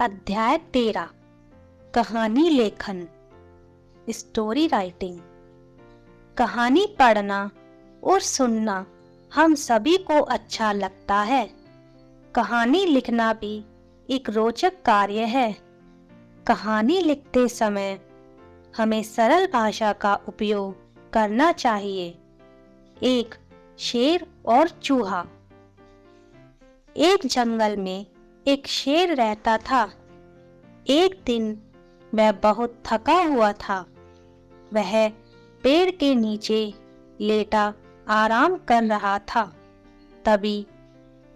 अध्याय 13 कहानी लेखन स्टोरी राइटिंग। कहानी पढ़ना और सुनना हम सभी को अच्छा लगता है। कहानी लिखना भी एक रोचक कार्य है। कहानी लिखते समय हमें सरल भाषा का उपयोग करना चाहिए। एक शेर और चूहा। एक जंगल में एक शेर रहता था। एक दिन वह बहुत थका हुआ था। वह पेड़ के नीचे लेटा आराम कर रहा था। तभी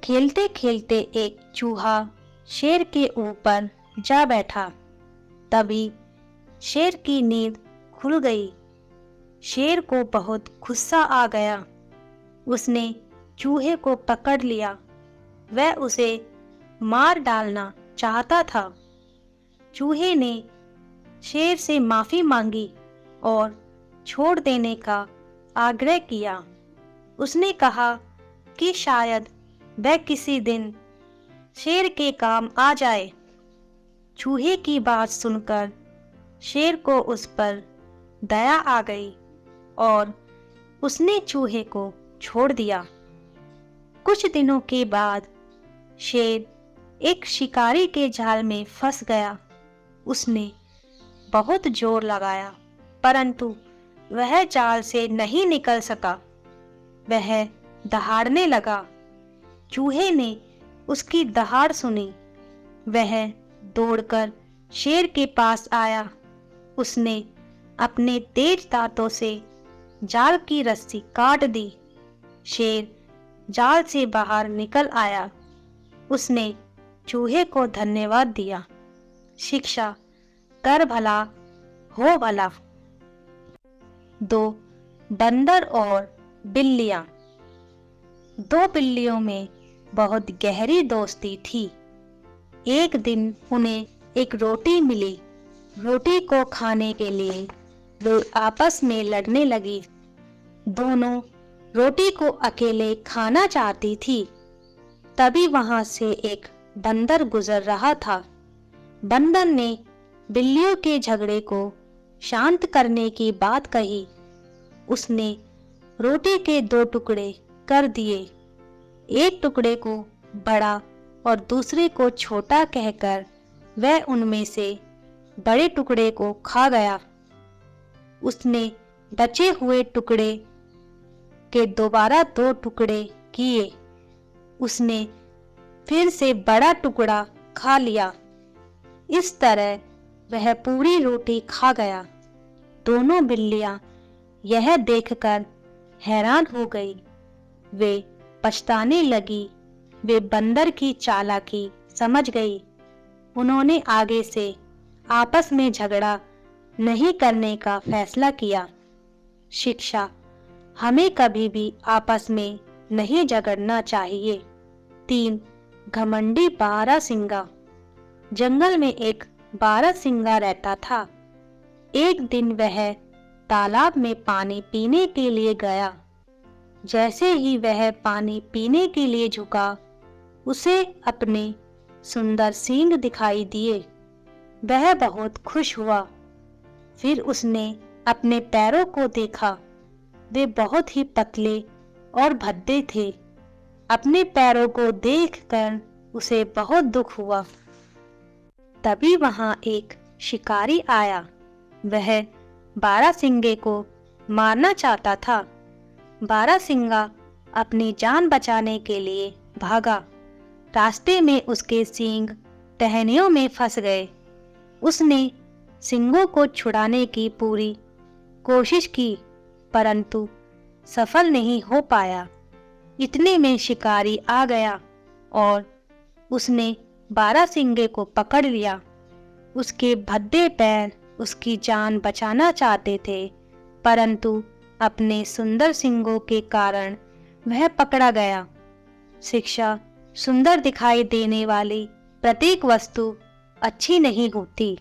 खेलते खेलते एक चूहा शेर के ऊपर जा बैठा। तभी शेर की नींद खुल गई। शेर को बहुत गुस्सा आ गया। उसने चूहे को पकड़ लिया। वह उसे मार डालना चाहता था। चूहे ने शेर से माफी मांगी और छोड़ देने का आग्रह किया। उसने कहा कि शायद वह किसी दिन शेर के काम आ जाए। चूहे की बात सुनकर शेर को उस पर दया आ गई और उसने चूहे को छोड़ दिया। कुछ दिनों के बाद शेर एक शिकारी के जाल में फंस गया। उसने बहुत जोर लगाया, परंतु वह जाल से नहीं निकल सका। वह दहाड़ने लगा। चूहे ने उसकी दहाड़ सुनी। वह दौड़कर शेर के पास आया। उसने अपने तेज दांतों से जाल की रस्सी काट दी। शेर जाल से बाहर निकल आया। उसने चूहे को धन्यवाद दिया। शिक्षा, कर भला हो भला। 2 बंदर और बिल्लियां। 2 बिल्लियों में बहुत गहरी दोस्ती थी। एक दिन उन्हें एक रोटी मिली। रोटी को खाने के लिए वे आपस में लड़ने लगी। दोनों रोटी को अकेले खाना चाहती थी। तभी वहां से एक बंदर गुजर रहा था। बंदर ने बिल्लियों के झगड़े को शांत करने की बात कही। उसने रोटी के 2 टुकड़े कर दिए। एक टुकड़े को बड़ा और दूसरे को छोटा कहकर वह उनमें से बड़े टुकड़े को खा गया। उसने बचे हुए टुकड़े के दोबारा 2 टुकड़े किए। उसने फिर से बड़ा टुकड़ा खा लिया। इस तरह वह पूरी रोटी खा गया। दोनों बिल्लियां यह देखकर हैरान हो गई। वे पछताने लगी। वे बंदर की चालाकी समझ गई। उन्होंने आगे से आपस में झगड़ा नहीं करने का फैसला किया। शिक्षा, हमें कभी भी आपस में नहीं झगड़ना चाहिए। 3 घमंडी बारहसिंगा। जंगल में एक बारहसिंगा रहता था। एक दिन वह तालाब में पानी पीने के लिए गया। जैसे ही वह पानी पीने के लिए झुका, उसे अपने सुंदर सींग दिखाई दिए। वह बहुत खुश हुआ। फिर उसने अपने पैरों को देखा। वे बहुत ही पतले और भद्दे थे। अपने पैरों को देखकर उसे बहुत दुख हुआ। तभी वहां एक शिकारी आया। वह बारहसिंगे को मारना चाहता था। बारहसिंगा अपनी जान बचाने के लिए भागा। रास्ते में उसके सींग टहनियों में फंस गए। उसने सींगों को छुड़ाने की पूरी कोशिश की, परंतु सफल नहीं हो पाया। इतने में शिकारी आ गया और उसने बारहसिंगे को पकड़ लिया। उसके भद्दे पैर उसकी जान बचाना चाहते थे, परंतु अपने सुंदर सींगों के कारण वह पकड़ा गया। शिक्षा, सुंदर दिखाई देने वाली प्रत्येक वस्तु अच्छी नहीं होती।